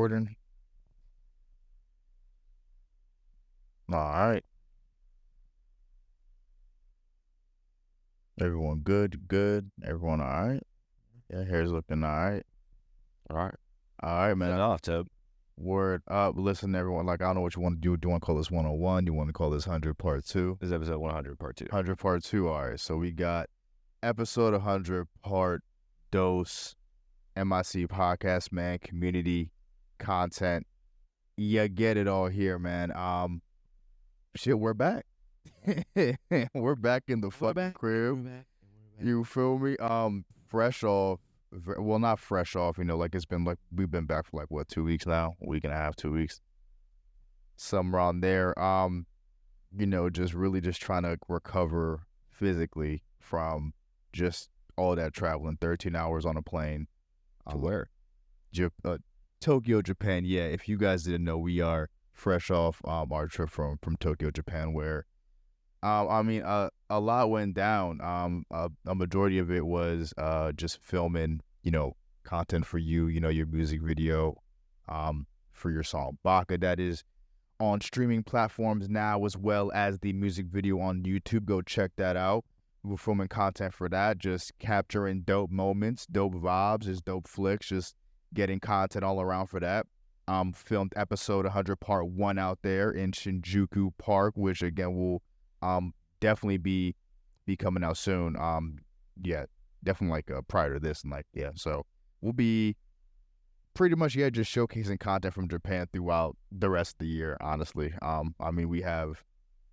recording. All right. Everyone good? Everyone all right? Yeah, hair's looking all right. All right. All right, man. Set off, Tob. Word up. Listen, everyone, like, I don't know what you want to do. Do you want to call this 101? You want to call this 100 part 2? This is episode 100, part 2. 100 part 2. All right. So we got episode 100 part dose, MIC podcast, man, community content. You get it all here, man. Shit, we're back. We're back in the fucking crib. You feel me? Fresh off. Well, not fresh off. You know, like it's been like we've been back for like what 2 weeks now, a week and a half, 2 weeks, somewhere around there. You know, just really just trying to recover physically from just all that traveling. 13 hours on a plane. To where? Tokyo, Japan. Yeah, if you guys didn't know, we are fresh off our trip from Tokyo, Japan, where a lot went down. A majority of it was just filming, you know, content for you, you know, your music video for your song Baka that is on streaming platforms now, as well as the music video on YouTube. Go check that out. We're filming content for that, just capturing dope moments, dope vibes, just dope flicks, just getting content all around for that. Filmed episode 100 part 1 out there in Shinjuku Park, which again will definitely be coming out soon. Yeah, definitely like prior to this, and like, yeah, so we'll be pretty much, yeah, just showcasing content from Japan throughout the rest of the year, honestly. I mean, we have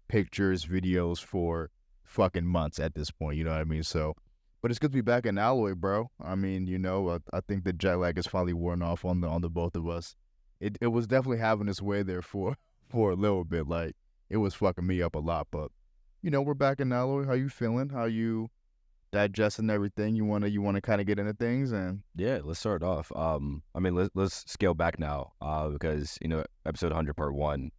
pictures, videos for fucking months at this point, you know what I mean? So, but it's good to be back in Alloy, bro. I mean, you know, I think the jet lag is finally worn off on the both of us. It was definitely having its way there for a little bit. Like, it was fucking me up a lot, but you know, we're back in Alloy. How you feeling? How you digesting everything? You wanna kind of get into things? And yeah, let's start off. I mean, let's scale back now, because, you know, episode 100 part 1,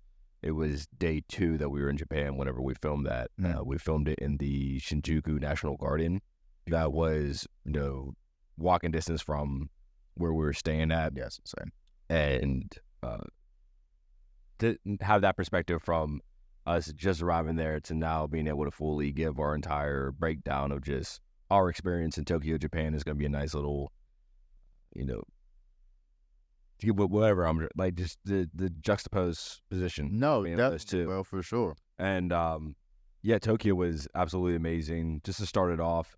it was day 2 that we were in Japan whenever we filmed that. We filmed it in the Shinjuku National Garden. That was, you know, walking distance from where we were staying at. yes, insane. And to have that perspective from us just arriving there to now being able to fully give our entire breakdown of just our experience in Tokyo, Japan is going to be a nice little, you know, whatever. I'm like, just the juxtaposed position. No, between that's those two. well, for sure. And yeah, Tokyo was absolutely amazing. Just to start it off,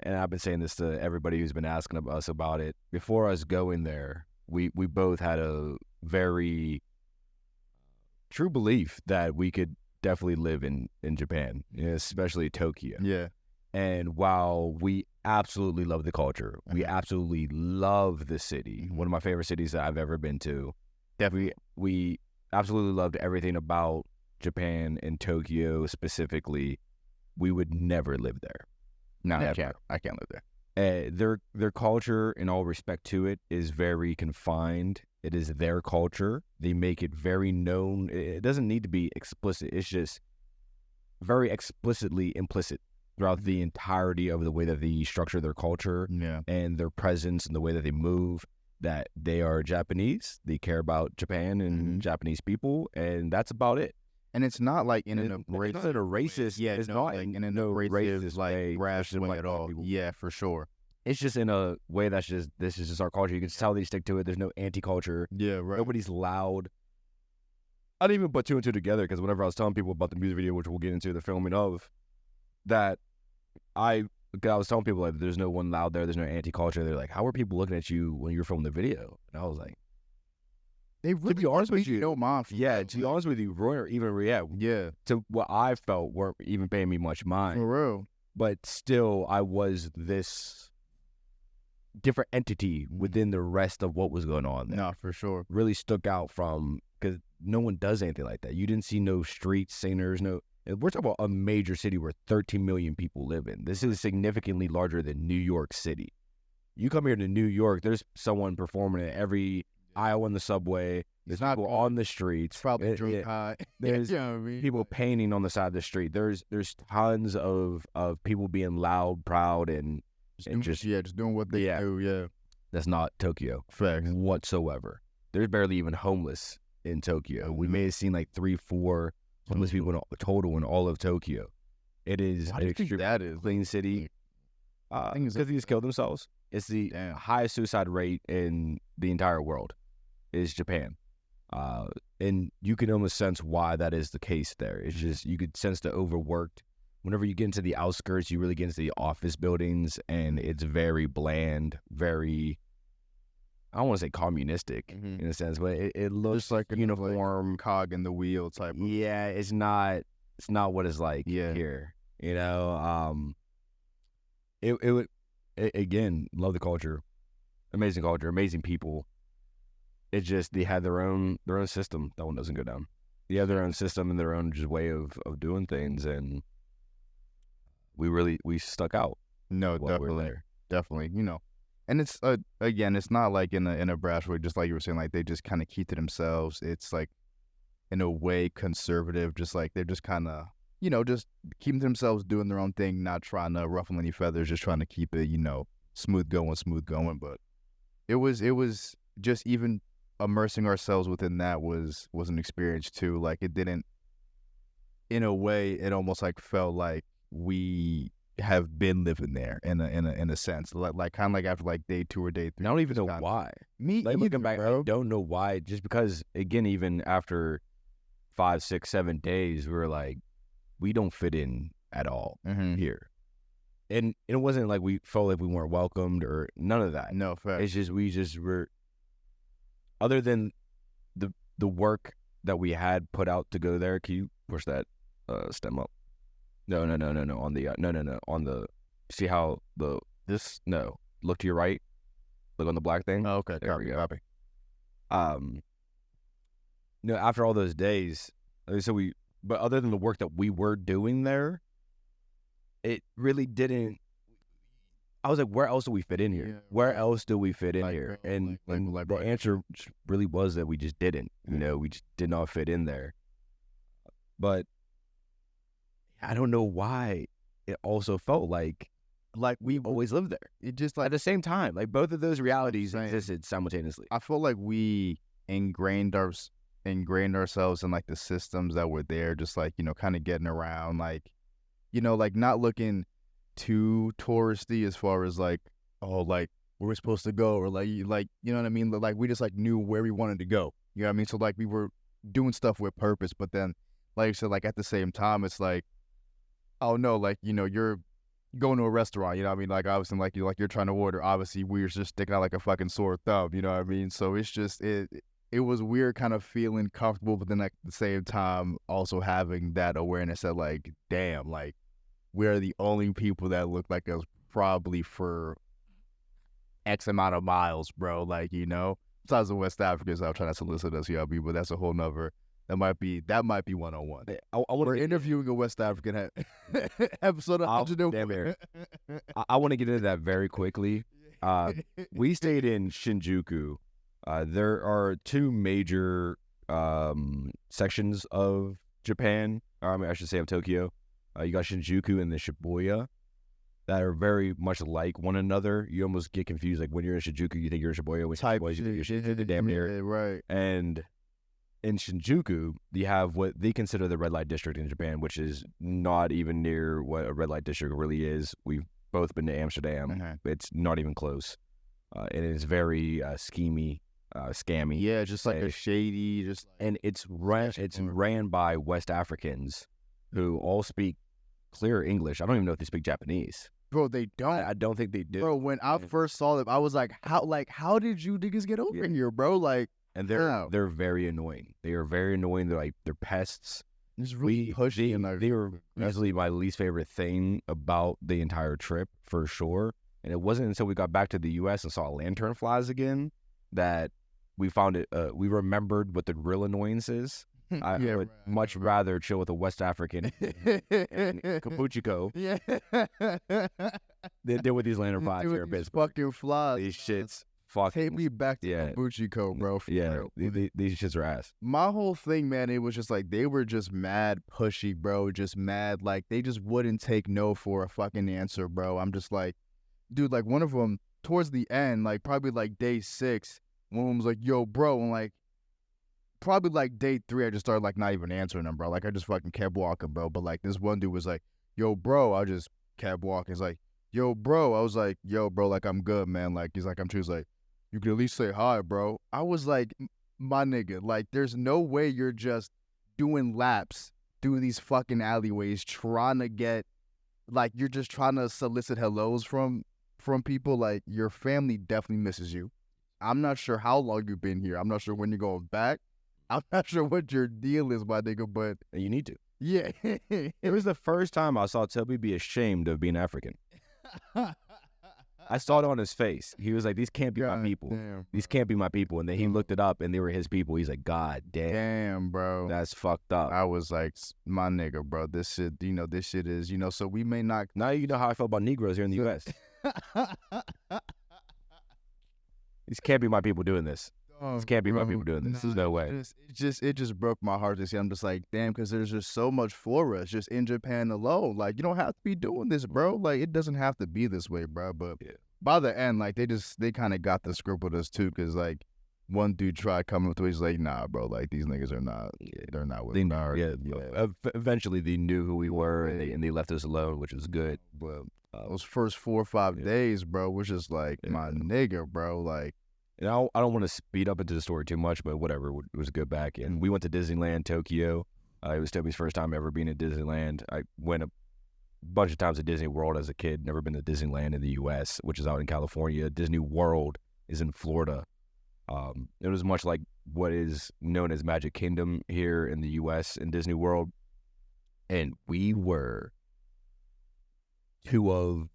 and I've been saying this to everybody who's been asking us about it. Before us going there, we both had a very true belief that we could definitely live in Japan, especially Tokyo. Yeah. And while we absolutely love the culture, we absolutely love the city, one of my favorite cities that I've ever been to. Definitely, we absolutely loved everything about Japan and Tokyo specifically. We would never live there. No, Never. I can't live there. Their culture, in all respect to it, is very confined. It is their culture. They make it very known. It doesn't need to be explicit. It's just very explicitly implicit throughout the entirety of the way that they structure their culture and their presence and the way that they move, that they are Japanese. They care about Japan and Japanese people, and that's about it. And it's not like in a racist. Yeah, it's no, not like, in a no racist like rash way black at all. people. Yeah, for sure. It's just in a way that's just, this is just our culture. You can tell they stick to it. There's no anti-culture. Yeah, right. Nobody's loud. I didn't even put 2 and 2 together, because whenever I was telling people about the music video, which we'll get into the filming of, that I was telling people, like, there's no one loud there. There's no anti-culture. They're like, how are people looking at you when you're filming the video? And I was like, They really, to be honest with you, no mom. yeah, to be honest with you, Roy, or even Yeah, to what I felt, weren't even paying me much mind. for real. But still, I was this different entity within the rest of what was going on there. No, for sure. Really stuck out from, because no one does anything like that. You didn't see no street singers, no. We're talking about a major city where 13 million people live in. This is significantly larger than New York City. You come here to New York, there's someone performing at every aisle in the subway. There's people on the streets. It's probably drunk high. There's you know what I mean? people painting on the side of the street. There's tons of people being loud, proud, and just just doing what they do. Yeah, that's not Tokyo facts. whatsoever. there's barely even homeless in Tokyo. We may have seen like 3-4 homeless people total in all of Tokyo. It is Why do you think that is? clean city. Because they just killed themselves. It's the highest suicide rate in the entire world is Japan. And you can almost sense why that is the case there. It's just, you could sense the overworked. Whenever you get into the outskirts, you really get into the office buildings, and it's very bland, very, I don't want to say communistic in a sense, but it looks just like a uniform cog in the wheel type of. Yeah, it's not what it's like here. You know, it would, again, love the culture, amazing people. It's just they had their own system. That one doesn't go down. They have their own system and their own just way of doing things, and we stuck out. No, definitely. You know, and it's again, it's not like in a brash way, just like you were saying, like they just kind of keep to themselves. It's like in a way conservative, just like they're just kind of, you know, just keeping to themselves, doing their own thing, not trying to ruffle any feathers, just trying to keep it, you know, smooth going. But it was just even immersing ourselves within that was an experience too. Like it didn't, in a way, it almost like felt like we have been living there in a sense, like kind of like after like day 2 or day 3. I don't even know why. Me like, either, looking back, bro. I don't know why. Just because, again, even after 5, 6, 7 days, we were like, we don't fit in at all here. And it wasn't like we felt like we weren't welcomed or none of that. No, fact. It's just we were, other than the work that we had put out to go there. Can you push that stem up? No. On the on the, see how look to your right. Look on the black thing. Oh, okay. There we go. Copy. No, after all those days, but other than the work that we were doing there, it really didn't. I was like, where else do we fit in here? Yeah, where else do we fit in like, here? bro, And like the answer really was that we just didn't. You know, we just did not fit in there. But I don't know why it also felt like we've always lived there. It just like at the same time, like both of those realities existed simultaneously. I feel like we ingrained ourselves in like the systems that were there, just like, you know, kind of getting around, like, you know, like not looking too touristy as far as like, oh, like where we're supposed to go, or like you know what I mean? Like we just like knew where we wanted to go. You know what I mean? So like we were doing stuff with purpose, but then like you said, like at the same time, it's like, oh no, like, you know, you're going to a restaurant, you know what I mean? Like obviously like you're trying to order, obviously we're just sticking out like a fucking sore thumb, you know what I mean? So it's just it was weird kind of feeling comfortable, but then at the same time also having that awareness that like, damn, like we're the only people that look like us probably for X amount of miles, bro. Like, you know, besides the West Africans, I'm trying to solicit us, you know what I mean? But that's a whole nother, that might be 101. We're interviewing a West African episode of I want to get into that very quickly. We stayed in Shinjuku. There are 2 major sections of Japan, or I mean, I should say of Tokyo. You got Shinjuku and the Shibuya that are very much like one another. You almost get confused. Like when you're in Shinjuku, you think you're in Shibuya. When Shibuya, you think you're Shinjuku, damn near. Right. And in Shinjuku, you have what they consider the red light district in Japan, which is not even near what a red light district really is. We've both been to Amsterdam. It's not even close. And it's very schemy, scammy. Yeah, just like a shady, just like, and it's ran by West Africans who all speak clear English. I don't even know if they speak Japanese. Bro, they don't. I don't think they do. Bro, when I first saw them, I was like, how did you niggas get over here, bro? Like, and they're very annoying. They are very annoying. They're pests. It's really pushy. They were easily my least favorite thing about the entire trip, for sure. And it wasn't until we got back to the U.S. and saw lanternflies again that we found it. We remembered what the real annoyance is. I would much rather chill with a West African and Capuchico than with these lanternflies here in Pittsburgh. Fucking flies. These shits fucking take me back to Capuchico, bro. These shits are ass. My whole thing, man, it was just like they were just mad pushy, bro. Just mad, like they just wouldn't take no for a fucking answer, bro. I'm just like, dude, like one of them towards the end, like probably like day 6, one of them was like, yo, bro, and like, probably like day 3, I just started like not even answering them, bro. Like I just fucking kept walking, bro. But like this one dude was like, yo, bro, I just kept walking. He's like, yo, bro. I was like, yo, bro, like I'm good, man. Like he's like, I'm true. He's like, you could at least say hi, bro. I was like, my nigga, like there's no way you're just doing laps through these fucking alleyways trying to get, like you're just trying to solicit hellos from people. Like your family definitely misses you. I'm not sure how long you've been here. I'm not sure when you're going back. I'm not sure what your deal is, my nigga, but And you need to. yeah. It was the first time I saw Toby be ashamed of being African. I saw it on his face. He was like, these can't be my people. Damn. These can't be my people. And then he looked it up and they were his people. He's like, God damn. Damn, bro. That's fucked up. I was like, my nigga, bro, this shit, this shit is, so we may not. Now you know how I feel about Negroes here in the U.S. These can't be my people doing this. This can't be my people doing this. There's no way. It just broke my heart to see. I'm just like, damn, because there's just so much for us just in Japan alone. Like, you don't have to be doing this, bro. Like, it doesn't have to be this way, bro. But by the end, like, they kind of got the script with us too, because like one dude tried coming up to me, he's like, nah, bro, like these niggas are not, they're not with me. Eventually they knew who we were and they left us alone, which was good. But those first 4 or 5 days, bro, was just like, my nigga, bro, like. And I don't want to speed up into the story too much, but whatever, it was good back. And we went to Disneyland, Tokyo. It was Toby's first time ever being at Disneyland. I went a bunch of times to Disney World as a kid, never been to Disneyland in the U.S., which is out in California. Disney World is in Florida. It was much like what is known as Magic Kingdom here in the U.S. in Disney World. And we were 2 of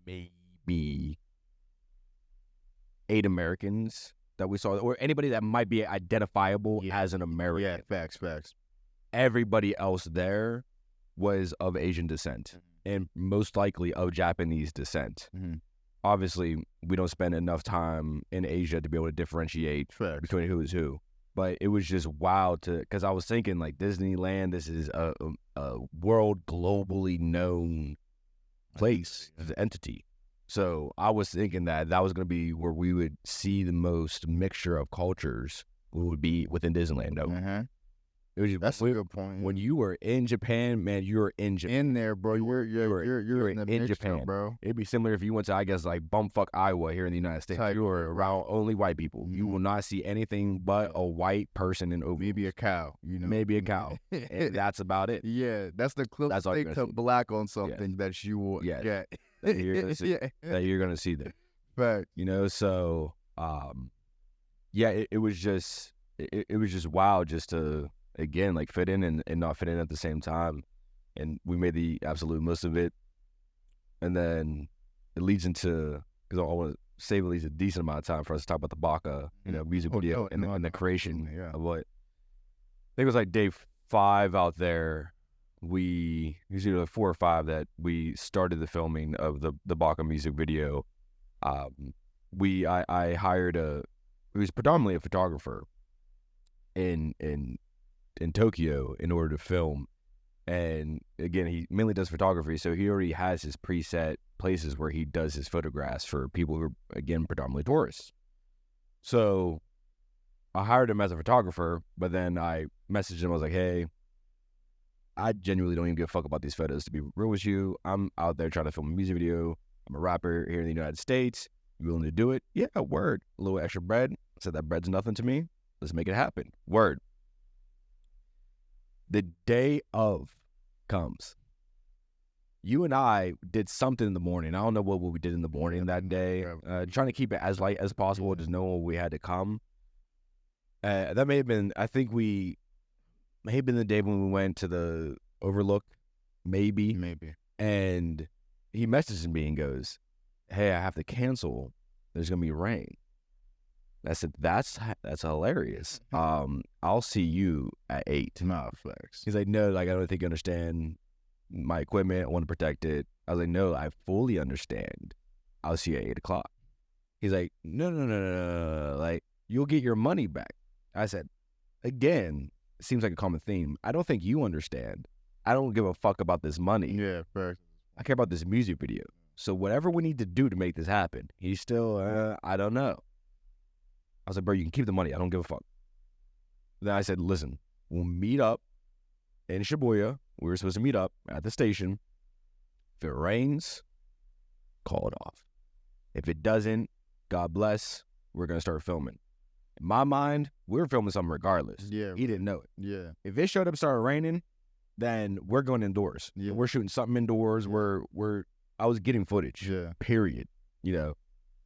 maybe 8 Americans that we saw, or anybody that might be identifiable as an American. Yeah, facts. Everybody else there was of Asian descent and most likely of Japanese descent. Mm-hmm. Obviously, we don't spend enough time in Asia to be able to differentiate between who is who. But it was just wild because I was thinking like Disneyland, this is a world globally known place, entity. So I was thinking that was going to be where we would see the most mixture of cultures would be within Disneyland. No, that's a good point. When you were in Japan, man, you're in Japan. In there, bro. You're in Japan, bro. It'd be similar if you went to, I guess, like bumfuck Iowa here in the United States. You were around only white people. You will not see anything but a white person in over. Maybe a cow. Maybe a cow. And that's about it. Yeah, that's the closest thing to black on something that you will get. That you're gonna see there. Right. So it was just wild just to again like fit in and not fit in at the same time. And we made the absolute most of it. And then it leads into, because I want to save at least a decent amount of time for us to talk about the Baka, music video and the creation of what. I think it was like day 5 out there. We usually like 4 or 5 that we started the filming of the Baka music video. I hired who's predominantly a photographer in Tokyo in order to film. And again, he mainly does photography, so he already has his preset places where he does his photographs for people who are, again, predominantly tourists. So I hired him as a photographer, but then I messaged him. I was like, hey, I genuinely don't even give a fuck about these photos. To be real with you, I'm out there trying to film a music video. I'm a rapper here in the United States. You willing to do it? Yeah, word. A little extra bread. I said that bread's nothing to me. Let's make it happen. Word. The day of comes. You and I did something in the morning. I don't know what we did in the morning that day. Trying to keep it as light as possible, just knowing we had to come. That may have been, I think may have been the day when we went to the Overlook. Maybe. And he messages me and goes, hey, I have to cancel. There's going to be rain. I said, that's hilarious. I'll see you at 8. Nah, flex. He's like, no, like I don't think you understand my equipment. I want to protect it. I was like, no, I fully understand. I'll see you at 8 o'clock. He's like, no. Like, you'll get your money back. I said, again, it seems like a common theme. I don't think you understand. I don't give a fuck about this money. Yeah, fair. I care about this music video. So whatever we need to do to make this happen, he's still, I don't know. I was like, bro, you can keep the money. I don't give a fuck. Then I said, listen, we'll meet up in Shibuya. We were supposed to meet up at the station. If it rains, call it off. If it doesn't, God bless, we're going to start filming. In my mind, we were filming something regardless. Yeah. He didn't know it. Yeah. If it showed up and started raining, then we're going indoors. Yeah. We're shooting something indoors. I was getting footage. Yeah. Period. You know,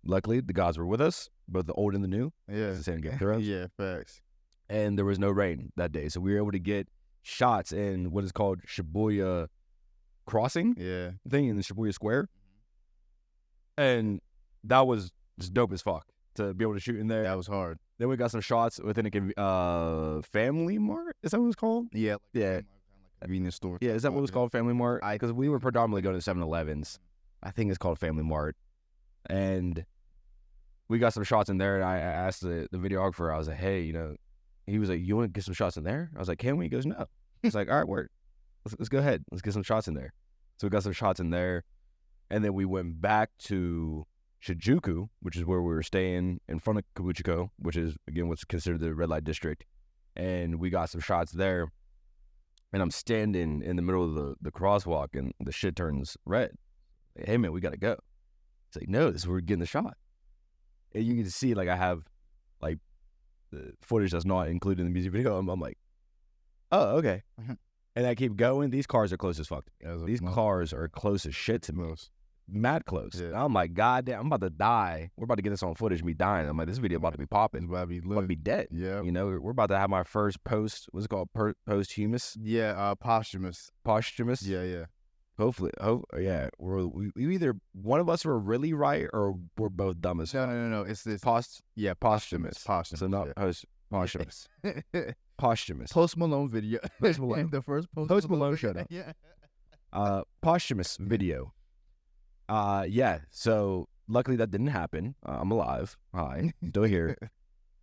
luckily the gods were with us, both the old and the new. Yeah. It's the same Game of Thrones. Yeah, facts. And there was no rain that day. So we were able to get shots in what is called Shibuya Crossing thing in the Shibuya Square. And that was just dope as fuck to be able to shoot in there. That was hard. Then we got some shots within a Family Mart. Is that what it's called? Yeah. Yeah. Convenience store. Yeah, is that what it was called, Family Mart? Because we were predominantly going to 7-Elevens. I think it's called Family Mart. And we got some shots in there, and I asked the videographer, I was like, hey, you know, he was like, you want to get some shots in there? I was like, can we? He goes, no. It's like, all right, word. Let's go ahead. Let's get some shots in there. So we got some shots in there, and then we went back to Shinjuku, which is where we were staying in front of Kabuchiko, which is, again, what's considered the red light district. And we got some shots there. And I'm standing in the middle of the crosswalk, and the shit turns red. Hey, man, we got to go. It's like, no, this is where we're getting the shot. And you can see, like, I have, like, the footage that's not included in the music video. I'm like, oh, okay. And I keep going. These cars are close as fuck. These cars are close as shit to me. Mad close. Yeah. And I'm like, God damn, I'm about to die. We're about to get this on footage, me dying. I'm like, this video about to be popping. It's about to be lit. About to be dead. Yeah. You know, we're about to have my first what's it called? Posthumous? Yeah, posthumous. Posthumous? Yeah. Hopefully. Yeah. We either one of us were really right or we're both dumb as fuck. No. It's this. Posthumous. Posthumous. So not posthumous. Posthumous. Post Malone video. Post Malone. The first Post Malone showed up. Yeah. Posthumous video. Yeah. So luckily that didn't happen. I'm alive. Hi. Still here.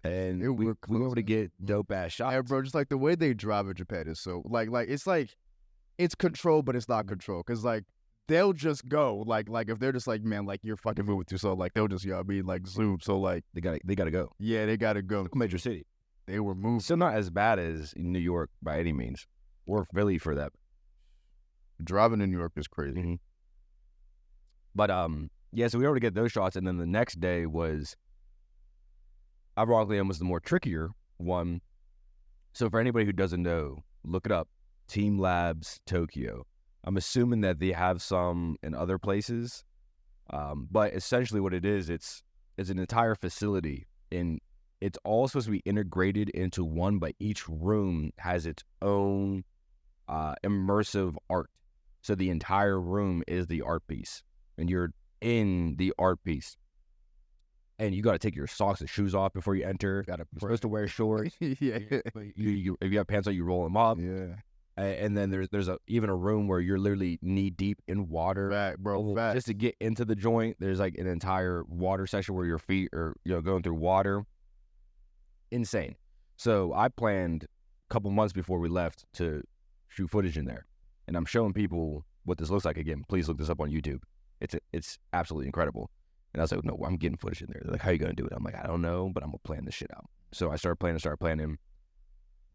And we were able to get dope ass shots. Yeah, bro, just like the way they drive in Japan is so like it's control, but it's not control. Cause like they'll just go like if they're just like, man, like you're fucking moving too slow, like they'll just, you know what I mean, like zoom. So like they gotta go. Yeah, they gotta go. Major city. They were moving. Still not as bad as New York by any means, or Philly for that. Driving in New York is crazy. Mm-hmm. But yeah, so we were able to get those shots, and then the next day was, ironically, almost the more trickier one. So for anybody who doesn't know, look it up. Team Labs Tokyo. I'm assuming that they have some in other places, but essentially what it is, it's an entire facility, and it's all supposed to be integrated into one, but each room has its own immersive art. So the entire room is the art piece, and you're in the art piece. And you got to take your socks and shoes off before you enter. You're supposed to wear shorts. Yeah. You if you have pants on, you roll them up. Yeah. And then there's even a room where you're literally knee deep in water. Fact, bro. Fact. Just to get into the joint, there's like an entire water section where your feet are, you know, going through water. Insane. So I planned a couple months before we left to shoot footage in there, and I'm showing people what this looks like. Again, please look this up on YouTube. It's absolutely incredible. And I was like, no, I'm getting footage in there. They're like, how are you gonna do it? I'm like, I don't know, but I'm gonna plan this shit out. So I started planning.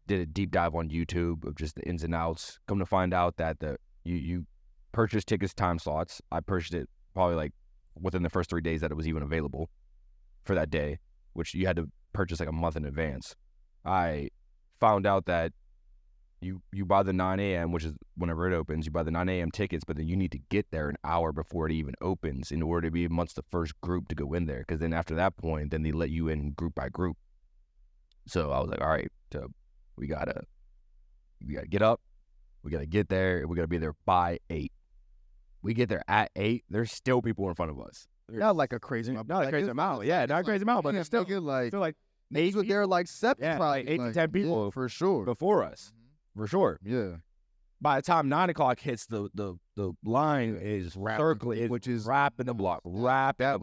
Did a deep dive on YouTube of just the ins and outs. Come to find out that you purchase tickets time slots. I purchased it probably like within the first 3 days that it was even available for that day, which you had to purchase like a month in advance. I found out that you buy the 9 a.m., which is whenever it opens, you buy the 9 a.m. tickets, but then you need to get there an hour before it even opens in order to be amongst the first group to go in there. Because then after that point, then they let you in group by group. So I was like, all right, so we gotta get up, we gotta get there, we gotta be there by 8. We get there at 8. There's still people in front of us. Not like a crazy amount. Not a crazy amount. Yeah, not a crazy amount, but it's still like 8. They're like 7, yeah, probably like 8 to 10 people, yeah, for sure, before us, for sure. Yeah. By the time 9 o'clock hits, the line is circling, which is wrapping the block, wrapping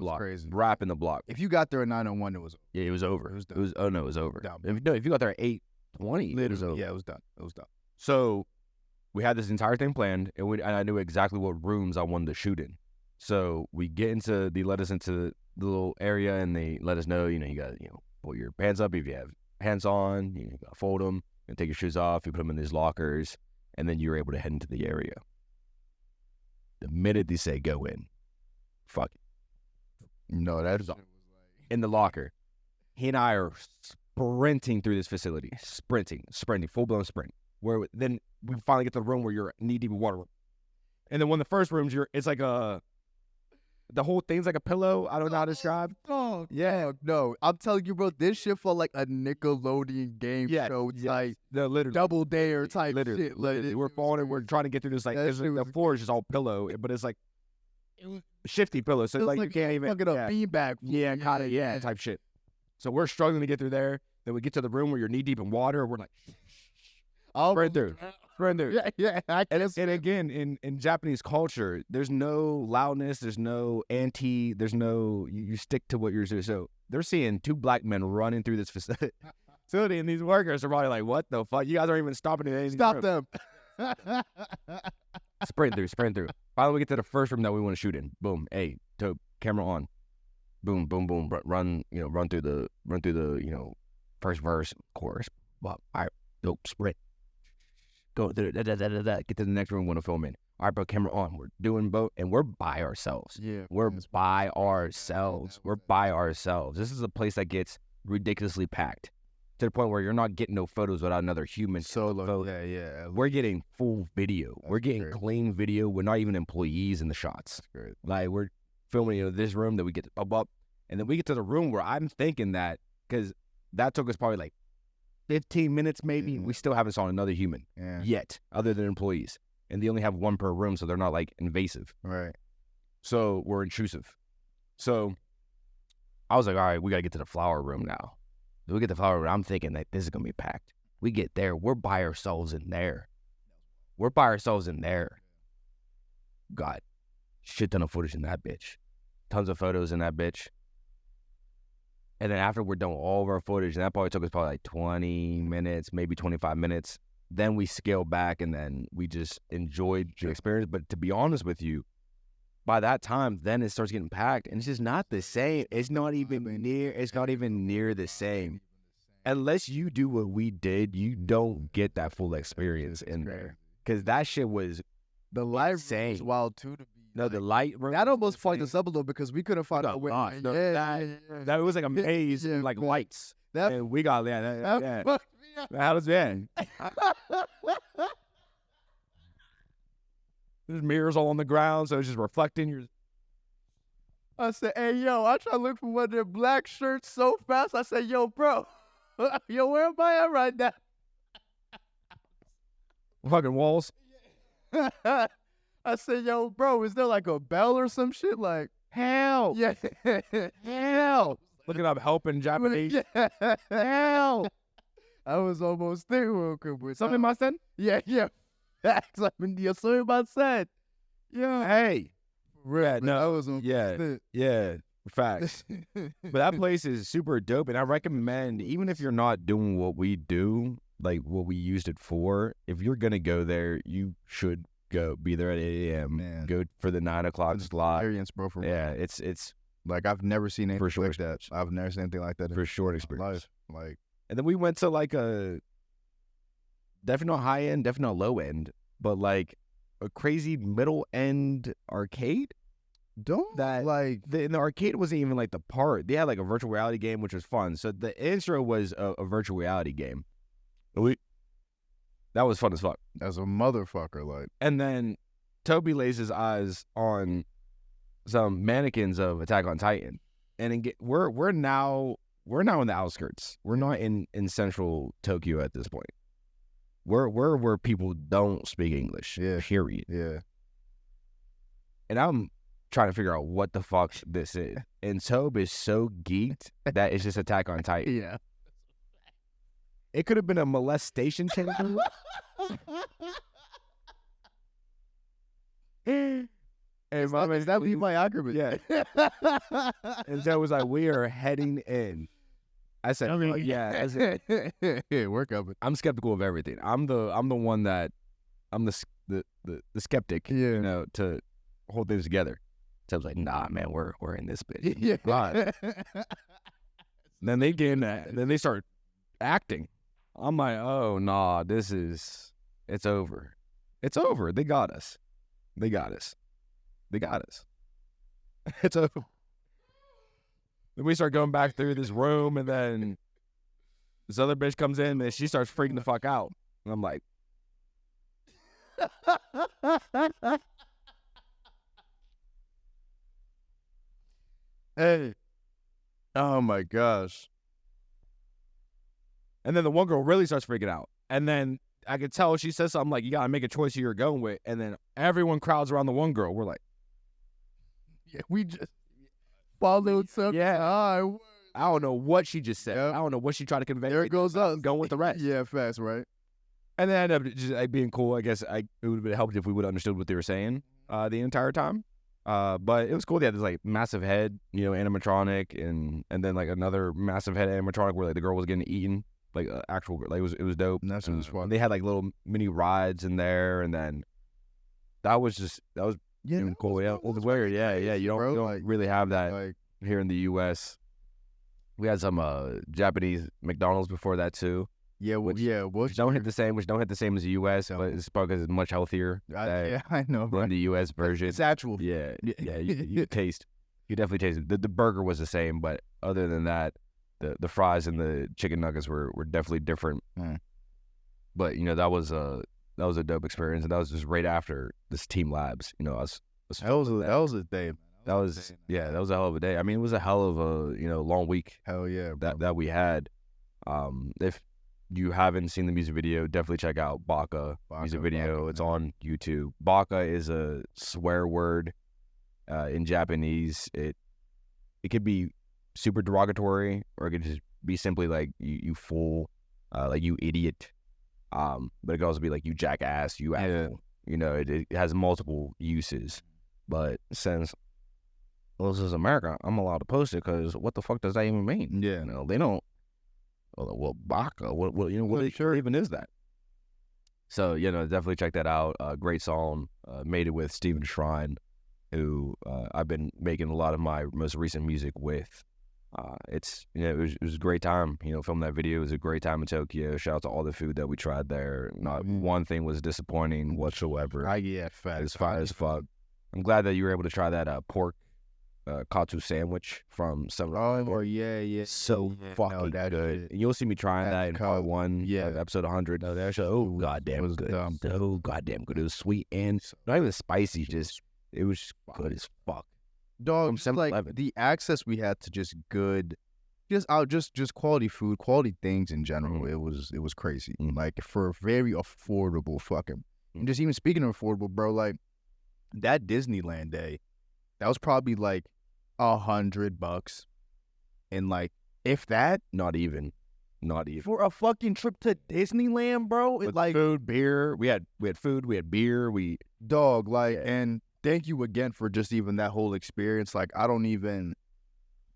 the block. If you got there at 9:01, it was over. Yeah, it was over. It was over. Done. If you got there at 8:20, it was over. Yeah, it was done. So we had this entire thing planned, and I knew exactly what rooms I wanted to shoot in. So they let us into the little area, and they let us know, you got, pull your pants up. If you have pants on, you gotta fold them and take your shoes off. You put them in these lockers, and then you're able to head into the area. The minute they say go in, fuck it. No, that's In the locker. He and I are sprinting through this facility. Sprinting, full-blown sprint. Where then we finally get to the room where you're knee-deep in water. And then one of the first rooms, it's like the whole thing's like a pillow. I don't know how to describe. Oh, yeah. No, I'm telling you, bro, this shit felt like a Nickelodeon game show type, literally. Double Dare type literally, shit. Literally. We're falling and we're trying to get through this. Like, the floor is just all pillow, but it's like shifty pillow. So like you can't even. Fucking a beanbag. Yeah, kind of, type shit. So we're struggling to get through there. Then we get to the room where you're knee deep in water. We're like, sprint through. Yeah. And again, in Japanese culture, there's no loudness, there's no you stick to what you're doing. So they're seeing two black men running through this facility, and these workers are probably like, what the fuck? You guys aren't even stopping at anything. Stop them. Sprint through. Finally, we get to the first room that we want to shoot in. Boom. Hey, Tobi, camera on. Boom, boom, boom. Run through the, first verse, chorus. Well, all right, dope, sprint. Go get to the next room, want to film in. All right, bro, camera on. We're doing both, and we're by ourselves. Yeah, we're by ourselves. We're by ourselves. This is a place that gets ridiculously packed to the point where you're not getting no photos without another human. Solo. Yeah. We're getting full video. We're getting clean video. We're not even employees in the shots. Like, we're filming this room that we get to pop up, and then we get to the room where I'm thinking that, because that took us probably like 15 minutes maybe. We still haven't saw another human yet, other than employees. And they only have one per room, so they're not like invasive. Right. So we're intrusive. So I was like, all right, we got to get to the flower room now. Then we get to the flower room. I'm thinking that this is going to be packed. We get there. We're by ourselves in there. Got shit ton of footage in that bitch. Tons of photos in that bitch. And then after we're done with all of our footage, and that probably took us like 20 minutes, maybe 25 minutes, then we scaled back and then we just enjoyed the experience. But to be honest with you, by that time, then it starts getting packed, and it's just not the same. It's not even near the same. Unless you do what we did, you don't get that full experience in there. Because that shit was the light was wild too. The light room. That almost fucked us up a little because we couldn't find out where. That was like a maze, like lights. And we got that. How was that? There's mirrors all on the ground, so it's just reflecting your. I said, hey, yo, I try to look for one of their black shirts so fast. I said, yo, bro, where am I at right now? Fucking walls. I said, yo, bro, is there like a bell or some shit? Like, help. Yeah. Help. Looking up help in Japanese. Help. I was almost there real quick. Something my son? Yeah. Facts. I mean, yeah, sorry about that. Yeah. Hey. Red. No. I was on Yeah. Facts. But that place is super dope, and I recommend, even if you're not doing what we do, like what we used it for, if you're going to go there, you should be there at 8 a.m. Man. Go for the 9 o'clock slot. Experience, bro. It's like I've never seen anything for like that. I've never seen anything like that for short experience. Like, and then we went to like a definitely not high end, definitely not low end, but like a crazy middle end arcade. The arcade wasn't even like the part. They had like a virtual reality game, which was fun. So the intro was a virtual reality game. That was fun as fuck. As a motherfucker, like. And then Tobi lays his eyes on some mannequins of Attack on Titan, and we're now in the outskirts. We're not in central Tokyo at this point. We're where people don't speak English. Yeah. Period. Yeah. And I'm trying to figure out what the fuck this is. And Tobi is so geeked that it's just Attack on Titan. Yeah. It could have been a molestation channel. Hey, mom, is that my argument? Yeah. And so it was like, we are heading in. I said, we're coming. I'm skeptical of everything. I'm the one that I'm the skeptic, to hold things together. So I was like, nah, man, we're in this bitch. Yeah. God. Then they get in that. Then they start acting. I'm like, oh nah, it's over. It's over. They got us. They got us. They got us. It's over. Then we start going back through this room, and then this other bitch comes in, and she starts freaking the fuck out. And I'm like, hey, oh my gosh. and then the one girl really starts freaking out. And then I could tell she says something like, you gotta make a choice who you're going with. And then everyone crowds around the one girl. We're like, Yeah, we just followed some. yeah. I don't know what she just said. Yep. I don't know what she tried to convey. There it goes us. Going with the rest. Yeah, fast, right? And then I ended up just like, being cool. I guess it would have helped if we would have understood what they were saying the entire time. But it was cool. They had this like massive head, animatronic, and then like another massive head animatronic where like the girl was getting eaten, like actual, like it was dope. And that's what was fun. They had like little mini rides in there, and then that was even cool. Yeah, it was weird. Yeah. You don't like, really have that like here in the U.S. We had some Japanese McDonald's before that too. Yeah, which don't hit the same as the U.S., but it's because it's much healthier. I know, than right? the U.S. version. It's actual. Yeah. You taste. You definitely taste it. The burger was the same, but other than that, the fries and the chicken nuggets were definitely different. But that was a dope experience, and that was just right after this Team Labs. That was a day. That was a hell of a day. I mean, it was a hell of a long week. Hell yeah, bro. that we had. If you haven't seen the music video, definitely check out Baka music video. It's on YouTube. Baka is a swear word in Japanese. It could be super derogatory, or it could just be simply like you fool, like you idiot. But it could also be like you jackass, you asshole. It has multiple uses. But since this is America, I'm allowed to post it because what the fuck does that even mean? Yeah, they don't. Well, Baka, what even is that? So, definitely check that out. Great song. Made it with Steven Shrine, who I've been making a lot of my most recent music with. It was a great time. Filming that video. It was a great time in Tokyo. Shout out to all the food that we tried there. Not one thing was disappointing whatsoever. Fat. It's fine as fuck. I'm glad that you were able to try that pork katsu sandwich from some. Oh yeah. So fucking good. Shit. You'll see me trying that in part 1. Yeah, episode 100. No, that shit. Goddamn was good. dumb. So goddamn good. It was sweet and not even spicy. Just it was good as fuck. Dog, just like the access we had to just quality food, quality things in general. It was crazy. Like for very affordable fucking. And just even speaking of affordable, bro, like that Disneyland day, that was probably like $100, and like if that, not even for a fucking trip to Disneyland, bro. With like food, beer. We had food, we had beer, and thank you again for just even that whole experience. Like I don't even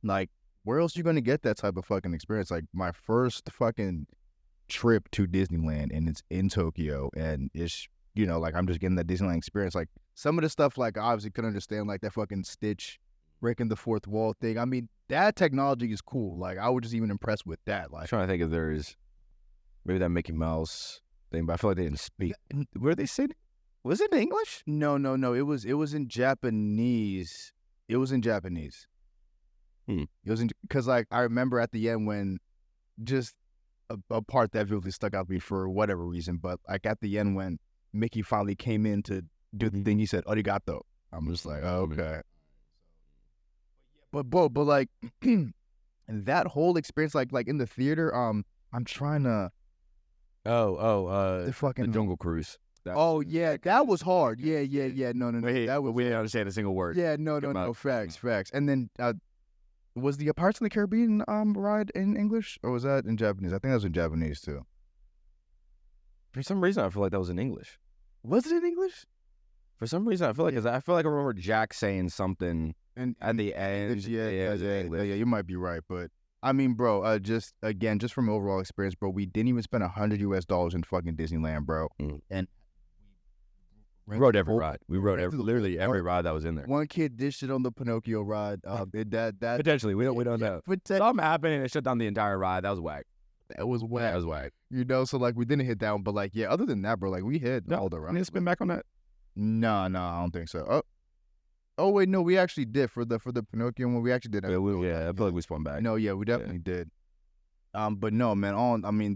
like where else you gonna get that type of fucking experience? Like my first fucking trip to Disneyland, and it's in Tokyo, and it's like I'm just getting that Disneyland experience. Like some of the stuff, like I obviously couldn't understand, like that fucking Stitch breaking the fourth wall thing. I mean, that technology is cool. Like I was just even impressed with that. Like I'm trying to think if there's maybe that Mickey Mouse thing, but I feel like they didn't speak. Were they saying? Was it in English? No. It was in Japanese. It was in Japanese. It was because like I remember at the end when just a part that really stuck out to me for whatever reason, but like at the end when Mickey finally came in to do the thing, he said "arigato." I'm just like, oh, okay. But like that whole experience, like in the theater, I'm trying to. The Jungle Cruise. That was hard. Yeah. No. Wait, that was, we didn't understand a single word. Yeah, no. Facts. And then was the Pirates of the Caribbean ride in English, or was that in Japanese? I think that was in Japanese too. For some reason, I feel like that was in English. Was it in English? For some reason, I feel like I remember Jack saying something and at the end. Yeah, you might be right, but I mean, bro, just from overall experience, bro, we didn't even spend $100 in fucking Disneyland, bro, and We rode every ride. We rode literally every ride that was in there. One kid did shit on the Pinocchio ride. That Potentially, we don't know. Something happened and it shut down the entire ride. That was whack. That was whack. That was whack. You know, so like we didn't hit that one, but like other than that, bro, like we hit all the rides. Need to spin back on that? No, I don't think so. Oh wait, no, we actually did for the Pinocchio one. We actually did. I feel like we spun back. No, yeah, we definitely did. But no, man.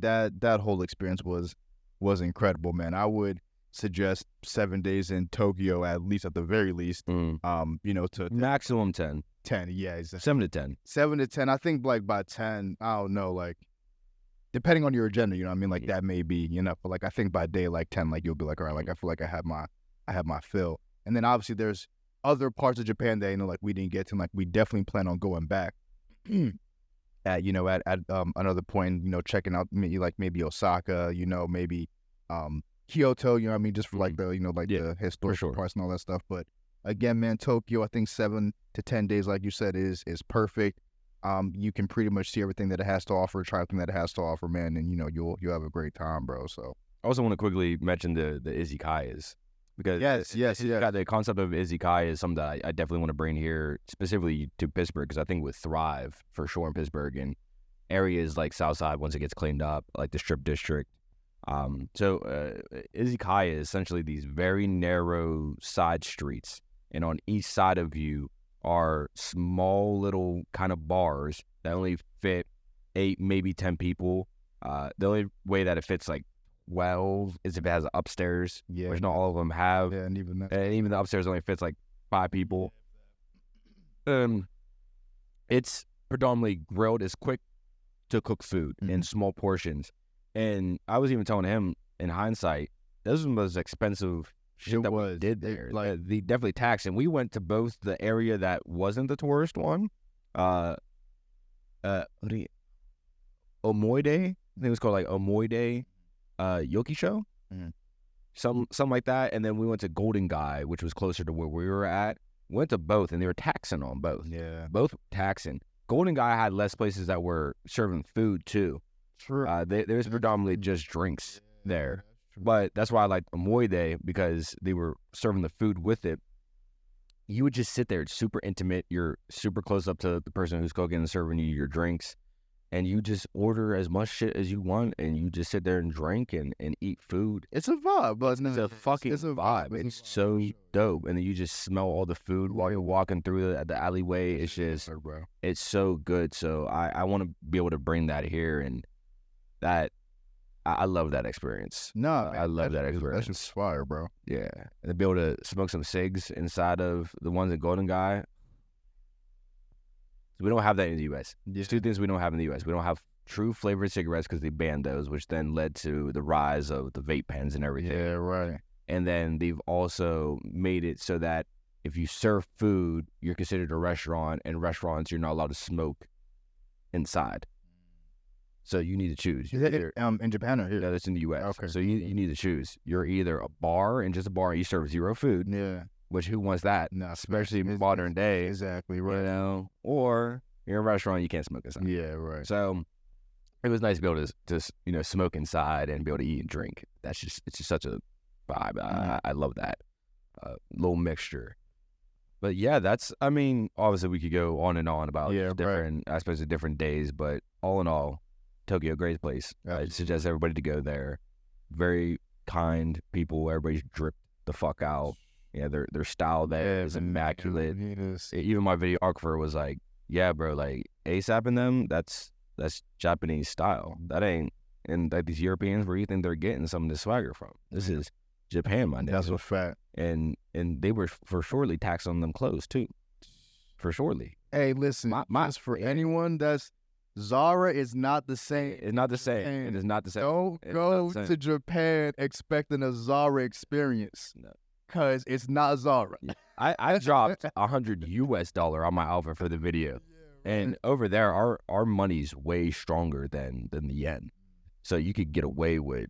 That whole experience was incredible, man. I would suggest 7 days in Tokyo at least, at the very least. You know, to maximum 10. 10, yeah, exactly. 7 to 10. 7 to 10. I think like by 10, I don't know, like depending on your agenda, you know what I mean? Like that may be enough. But like I think by day like 10, like you'll be like, all right, like I feel like I have my fill. And then obviously there's other parts of Japan that, you know, like we didn't get to, like we definitely plan on going back at another point, you know, checking out maybe Osaka, you know, maybe Kyoto, you know what I mean, just for like the, you know, like the historical parts and all that stuff. But again, man, Tokyo, I think 7 to 10 days, like you said, is perfect. You can pretty much see everything that it has to offer, try everything that it has to offer, man, and you know you'll have a great time, bro. So I also want to quickly mention the izakayas. Because the concept of izakaya is something that I definitely want to bring here, specifically to Pittsburgh, because I think would thrive for sure in Pittsburgh and areas like Southside once it gets cleaned up, like the Strip District. So izakaya is essentially these very narrow side streets, and on each side of you are small little kind of bars that only fit 8, maybe 10 people. The only way that it fits like 12 is if it has an upstairs, which not all of them have. Yeah, and even the upstairs only fits like 5 people. It's predominantly grilled. It's quick to cook food in small portions. And I was even telling him, in hindsight, this was the most expensive shit that we did there. Like they definitely taxed. And we went to both the area that wasn't the tourist one, Omoide. I think it was called like Omoide. Yoki show, something like that, and then we went to Golden Guy, which was closer to where we were at. Went to both, and they were taxing on both. Yeah, both taxing. Golden Guy had less places that were serving food too. True. There was predominantly just drinks there, but that's why I liked Omoide, because they were serving the food with it. You would just sit there, it's super intimate. You're super close up to the person who's cooking and serving you your drinks. And you just order as much shit as you want, and you just sit there and drink and eat food. It's a vibe, but it's a fucking vibe. It's so dope. And then you just smell all the food while you're walking through the alleyway. It's just, it's so good. So I want to be able to bring that here, and that I love that experience. No, I love that experience. That's just fire, bro. Yeah, and to be able to smoke some cigs inside of the ones at Golden Guy. We don't have that in the U.S. There's 2 things we don't have in the U.S. We don't have true flavored cigarettes because they banned those, which then led to the rise of the vape pens and everything. Yeah, right. And then they've also made it so that if you serve food, you're considered a restaurant, and restaurants, you're not allowed to smoke inside. So you need to choose. Is that in Japan or here? No, that's in the U.S. Okay. So you need to choose. You're either a bar, and just a bar, and you serve 0 food. Yeah. Which, who wants that? No, especially in modern day. Exactly, right. You know? Or you're in a restaurant, you can't smoke inside. Yeah, right. So it was nice to be able to smoke inside and be able to eat and drink. It's just such a vibe. I love that little mixture. But yeah, obviously we could go on and on about different aspects of different days, but all in all, Tokyo, great place. I suggest everybody to go there. Very kind people. Everybody's dripped the fuck out. Yeah, their style there is immaculate. Even my videographer was like, "Yeah, bro, like ASAP and them, that's Japanese style. That ain't." And like these Europeans, where you think they're getting some of the swagger from? This is Japan, my nigga. That's a fact. And they were for surely taxed on them clothes too. For surely. Hey, listen, just for anyone that's Zara is not the same. It's not the same. It is not the same. Don't go to Japan expecting a Zara experience. No. Cause it's not Zara. I dropped $100 on my outfit for the video, and over there our money's way stronger than the yen, so you could get away with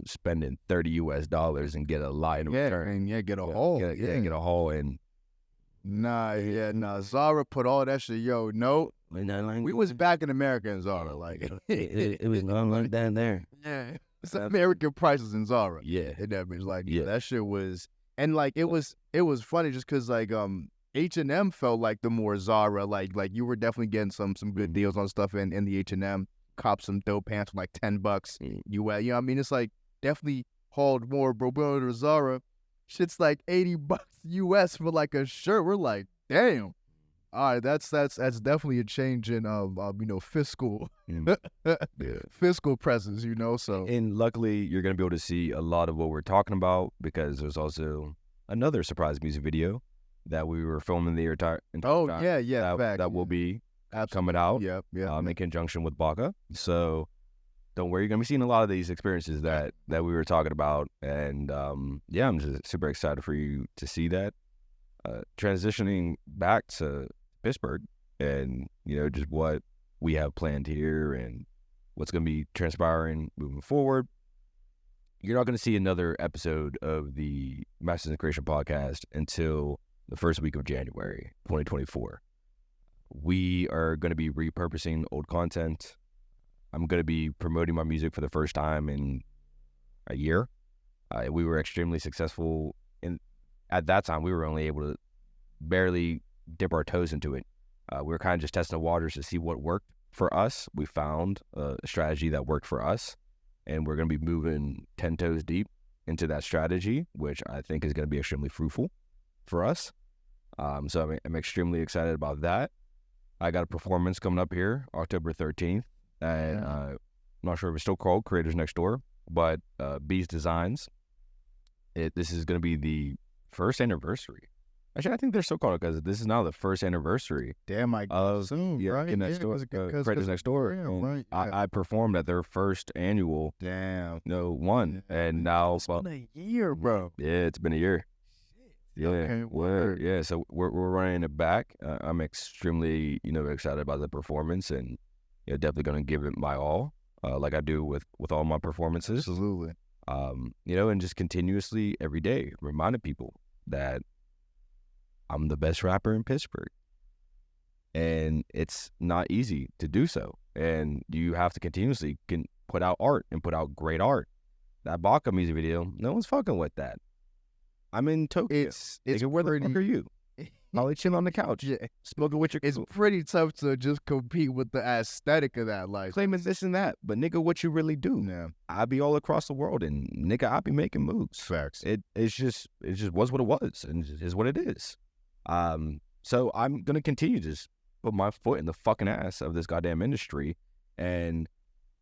spending $30 and get a lot in return. And get a haul. Get a haul. And Zara put all that shit. We was back in America in Zara, like it was not down there. Yeah. It's American prices in Zara. Yeah. And that bitch, like, that shit was And like it was funny just because like H&M felt like the more Zara, like you were definitely getting some good deals on stuff in the H&M. Cop some dope pants for like $10 US. You know what I mean? It's like definitely hauled more, bro. But to Zara, shit's like $80 US for like a shirt. We're like, damn. All right, that's definitely a change in fiscal fiscal presence, so. And luckily you're gonna be able to see a lot of what we're talking about because there's also another surprise music video that we were filming the entire that will be coming out in conjunction with Baka. So don't worry, you're gonna be seeing a lot of these experiences that we were talking about, and I'm just super excited for you to see that. Transitioning back to Pittsburgh and just what we have planned here and what's going to be transpiring moving forward. You're not going to see another episode of the Masters in Creation podcast until the first week of January 2024. We are going to be repurposing old content. I'm going to be promoting my music for the first time in a year. We were extremely successful at that time. We were only able to barely dip our toes into it. We were kind of just testing the waters to see what worked for us. We found a strategy that worked for us, and we're going to be moving 10 toes deep into that strategy, which I think is going to be extremely fruitful for us. So I'm extremely excited about that. I got a performance coming up here, October 13th, and I'm not sure if it's still called Creators Next Door, but Bees Designs. This is going to be the first anniversary. Actually, I think they're still called it because this is now the first anniversary. Damn, I assume, right? Next Door, Creators Next Door. Yeah, right. Yeah. I performed at their first annual. Damn. One, and now it's been a year, bro. Yeah, it's been a year. Yeah, okay, yeah. So we're running it back. I'm extremely excited about the performance, and definitely gonna give it my all, like I do with all my performances. Absolutely. And just continuously every day reminding people that I'm the best rapper in Pittsburgh. And it's not easy to do so. And you have to continuously put out art and put out great art. That Baka music video, no one's fucking with that. I'm in Tokyo. It's where the fuck are you? Probably chilling on the couch. Yeah. Smoking with your It's pretty tough to just compete with the aesthetic of that. Like claiming this and that. But nigga, what you really do? Yeah. I be all across the world and nigga, I be making moves. Facts. It's just was what it was and it is what it is. So I'm going to continue to just put my foot in the fucking ass of this goddamn industry, and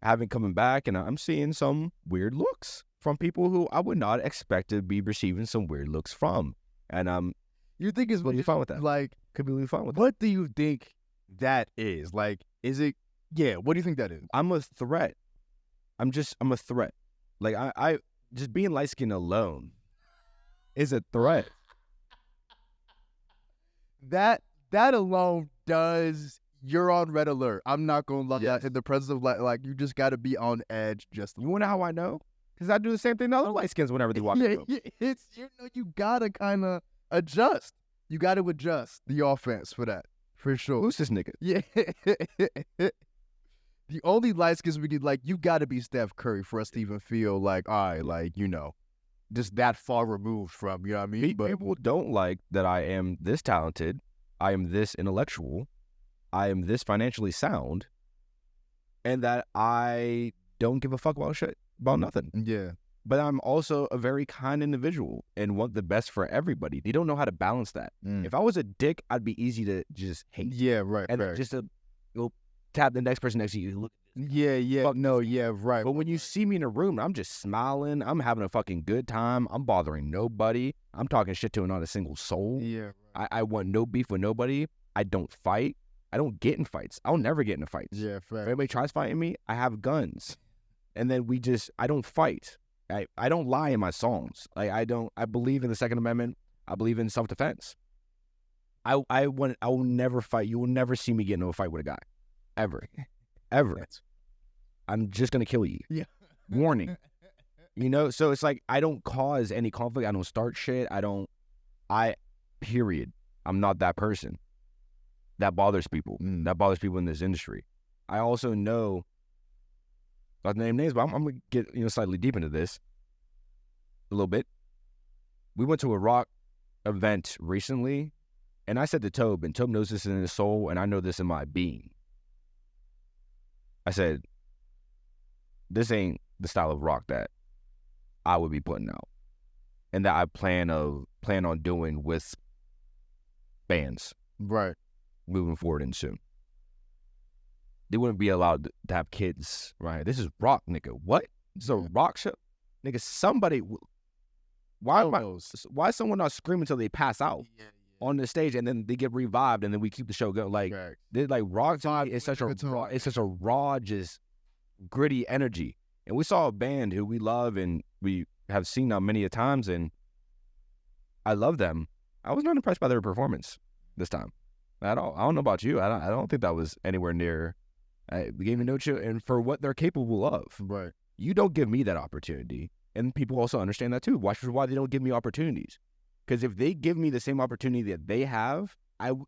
having coming back, and I'm seeing some weird looks from people who I would not expect to be receiving some weird looks from. And you think it's really fine with that? Like, could be really fine with that. What do you think that is? Like, is it? Yeah. What do you think that is? I'm a threat. I'm a threat. Like I just being light skinned alone is a threat. That alone does. You're on red alert. I'm not gonna lie. Yes. In the presence of like you just got to be on edge. Just you wanna know how I know? Because I do the same thing to other light skins whenever they walk through. It's you gotta kind of adjust. You got to adjust the offense for that, for sure. Who's this nigga? Yeah. The only light skins we need, like, you got to be Steph Curry for us to even feel like, all right, like, just that far removed from, you know what I mean? But people don't like that I am this talented, I am this intellectual, I am this financially sound, and that I don't give a fuck about shit, about nothing. Yeah. But I'm also a very kind individual and want the best for everybody. They don't know how to balance that. If I was a dick, I'd be easy to just hate. Yeah, right. And right. just to tap the next person next to you. Look. Yeah. Fuck no, yeah, right. But when you see me in a room, I'm just smiling. I'm having a fucking good time. I'm bothering nobody. I'm talking shit to not a single soul. Yeah. Right. I want no beef with nobody. I don't fight. I don't get in fights. I'll never get in fights. Yeah, fair. If anybody tries fighting me, I have guns. And then I don't fight. I don't lie in my songs. I believe in the Second Amendment. I believe in self-defense. I will never fight. You will never see me get into a fight with a guy. Ever. I'm just going to kill you. Yeah. Warning. So it's like, I don't cause any conflict. I don't start shit. Period. I'm not that person. That bothers people. That bothers people in this industry. I also know, I'll name names, but I'm going to get, slightly deep into this a little bit. we went to a rock event recently, and I said to Tob, and Tob knows this in his soul, and I know this in my being. I said, this ain't the style of rock that I would be putting out, and that I plan on doing with bands, right, moving forward and soon. They wouldn't be allowed to have kids, right? This is rock, nigga. What? It's a rock show, nigga. Somebody, why is someone not screaming until they pass out on the stage, and then they get revived, and then we keep the show going? Like, they like rock. It's such a raw, just gritty energy. And we saw a band who we love and we have seen now many a times, and I love them. I was not impressed by their performance this time at all. I don't know about you. I don't think that was anywhere near. They gave me no chill, and for what they're capable of. Right. You don't give me that opportunity, and people also understand that too. Which is why they don't give me opportunities. Because if they give me the same opportunity that they have,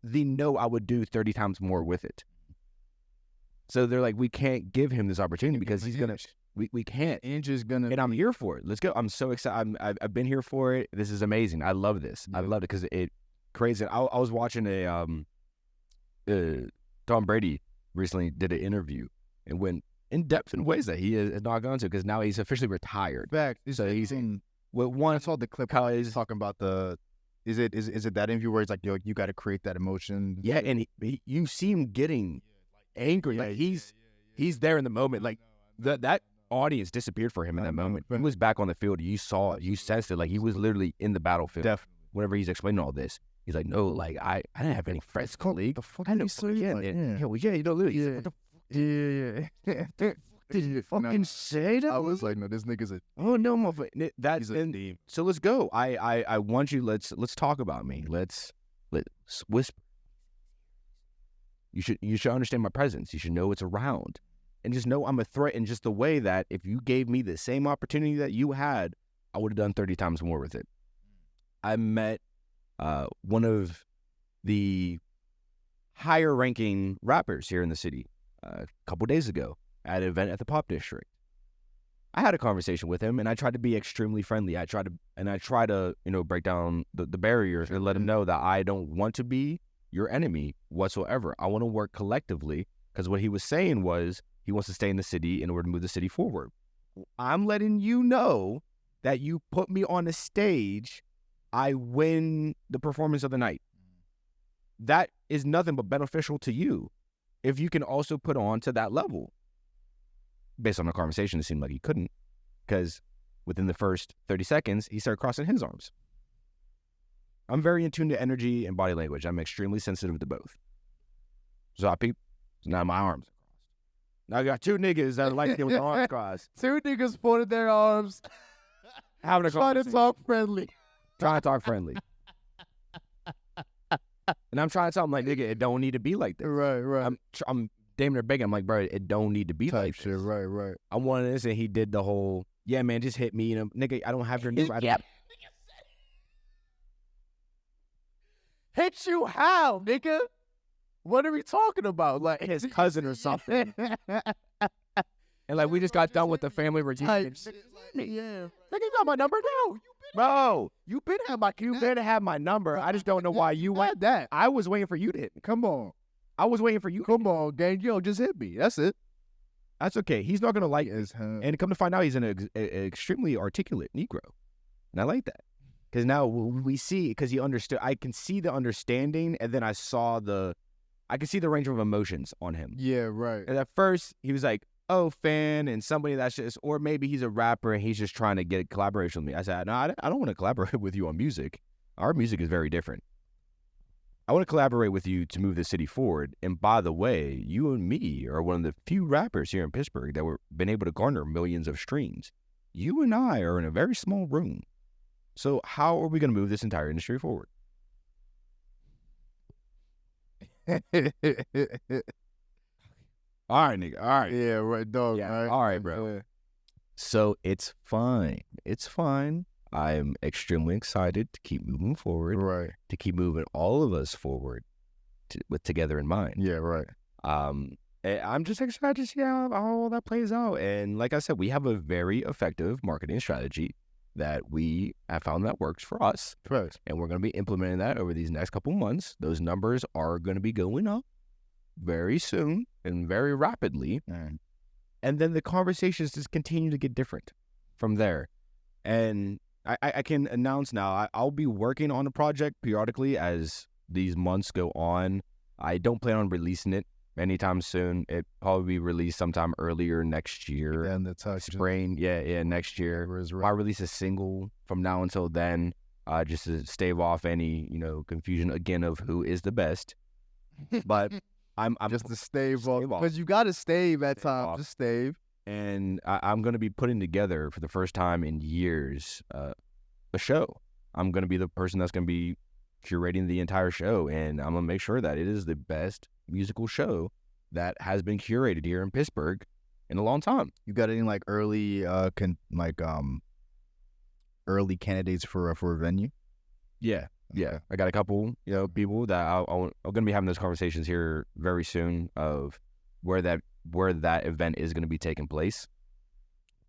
they know I would do 30 times more with it. So they're like, we can't give him this opportunity because he's gonna. We can't. Inch is gonna. And I'm here for it. Let's go. I'm so excited. I've been here for it. This is amazing. I love this. Yeah. I love it because it crazy. I was watching Tom Brady recently did an interview and went in depth in ways that he has not gone to, because now he's officially retired. Back. So he's in. Well, one, I saw the clip. How he's talking about the. Is it that interview where he's like, yo, you got to create that emotion? Yeah, and you see him getting angry. Like he's there in the moment. Like that audience disappeared for him in that moment. He was back on the field. You saw it. You sensed it. Like he was literally in the battlefield. Definitely. Whenever he's explaining all this, he's like, no, like I didn't have any friends colleague. The fuck I know. Yeah, you know, literally. Yeah. Yeah. Did you fucking say that? I was like, no, this nigga's a. Oh no, motherfucker. That's a so let's go. I want you. Let's talk about me. Let's whisper. You should understand my presence. You should know it's around, and just know I'm a threat in just the way that if you gave me the same opportunity that you had, I would have done 30 times more with it. I met one of the higher ranking rappers here in the city a couple days ago at an event at the Pop District. I had a conversation with him, and I tried to be extremely friendly. I try to break down the barriers and let him know that I don't want to be your enemy whatsoever. I want to work collectively, because what he was saying was he wants to stay in the city in order to move the city forward. I'm letting you know that you put me on the stage, I win the performance of the night. That is nothing but beneficial to you if you can also put on to that level. Based on the conversation, it seemed like he couldn't, because within the first 30 seconds, he started crossing his arms. I'm very in tune to energy and body language. I'm extremely sensitive to both. So I peep. So now my arms are crossed. Now I got two niggas that like it with their arms crossed. Two niggas folded their arms. Having a trying to talk friendly. Trying to talk friendly. And I'm trying to tell him, like, nigga, it don't need to be like this. Right. I'm damn near begging. I'm like, bro, it don't need to be type like shit. this. Right. I wanted this, and he did the whole, yeah, man, just hit me. You know, nigga, I don't have your number. Hit you how, nigga? What are we talking about? Like his cousin or something. And like we just got done with the family reunion. Yeah. Nigga, you got my number now. Bro, you better have my number. I just don't know why you went that. I was waiting for you to hit me. Come on. I was waiting for you. Come on, gang. Yo, just hit me. That's it. That's okay. He's not going to like it. And come to find out, he's an extremely articulate Negro. And I like that. Because now we see, because he understood, I can see the understanding, and then I can see the range of emotions on him. Yeah, right. And at first, he was like, oh, fan, and somebody that's just, or maybe he's a rapper and he's just trying to get a collaboration with me. I said, no, I don't want to collaborate with you on music. Our music is very different. I want to collaborate with you to move the city forward. And by the way, you and me are one of the few rappers here in Pittsburgh that were been able to garner millions of streams. You and I are in a very small room. So how are we going to move this entire industry forward? All right, nigga. All right. Yeah, right, dog. Yeah. All right, bro. Yeah. So it's fine. It's fine. I'm extremely excited to keep moving forward. Right. To keep moving all of us forward with together in mind. Yeah, right. I'm just excited to see how all that plays out. And like I said, we have a very effective marketing strategy that we have found that works for us. Correct. And we're going to be implementing that over these next couple months. Those numbers are going to be going up very soon and very rapidly. And then the conversations just continue to get different from there. And I can announce now, I'll be working on a project periodically as these months go on. I don't plan on releasing it anytime soon. It probably be released sometime earlier next year. And the touch. Spring, next year. I'll release a single from now until then, just to stave off any, confusion again of who is the best. But I'm just to stave off, because you got to stave at times. Just stave. And I'm going to be putting together for the first time in years a show. I'm going to be the person that's going to be curating the entire show, and I'm going to make sure that it is the best musical show that has been curated here in Pittsburgh in a long time. You got any early early candidates for a venue? Yeah. I got a couple people that I'm going to be having those conversations here very soon of where that event is going to be taking place.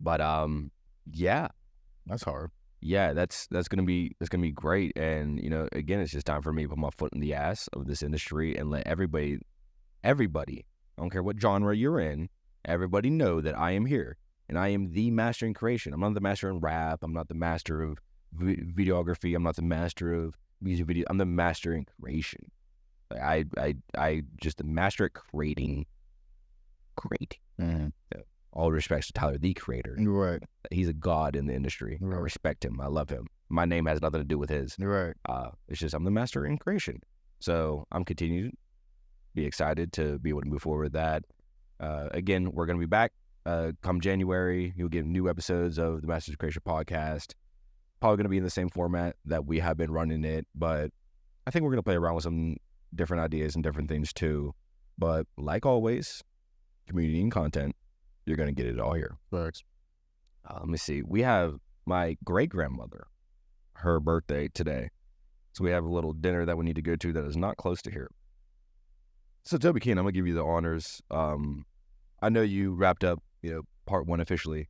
But that's hard. Yeah, that's going to be great. And again, it's just time for me to put my foot in the ass of this industry and let everybody, I don't care what genre you're in, everybody know that I am here and I am the master in creation. I'm not the master in rap. I'm not the master of videography. I'm not the master of music video. I'm the master in creation. I just the master at creating. Mm-hmm. All respects to Tyler, the creator. Right. He's a god in the industry. Right. I respect him. I love him. My name has nothing to do with his. Right. It's just I'm the master in creation. So I'm continuing to be excited to be able to move forward with that. Again, we're going to be back come January. You'll get new episodes of the Masters of Creation podcast. Probably going to be in the same format that we have been running it, but I think we're going to play around with some different ideas and different things too. But like always, community and content, you're going to get it all here. Thanks. Let me see. We have my great-grandmother, her birthday today. So we have a little dinner that we need to go to that is not close to here. So Tobi Keen, I'm going to give you the honors. I know you wrapped up, part one officially,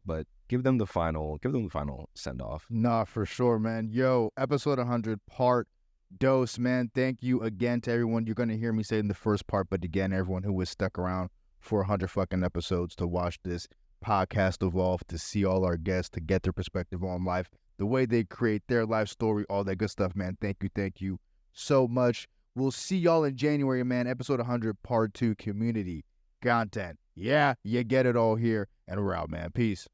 but give them the final send-off. Nah, for sure, man. Yo, episode 100, part dose, man. Thank you again to everyone. You're going to hear me say in the first part, but again, everyone who was stuck around for 100 fucking episodes to watch this podcast evolve, to see all our guests, to get their perspective on life, the way they create their life story, all that good stuff, man. Thank you so much. We'll see y'all in January, man. Episode 100, part 2, community content. Yeah, you get it all here, and we're out, man. Peace.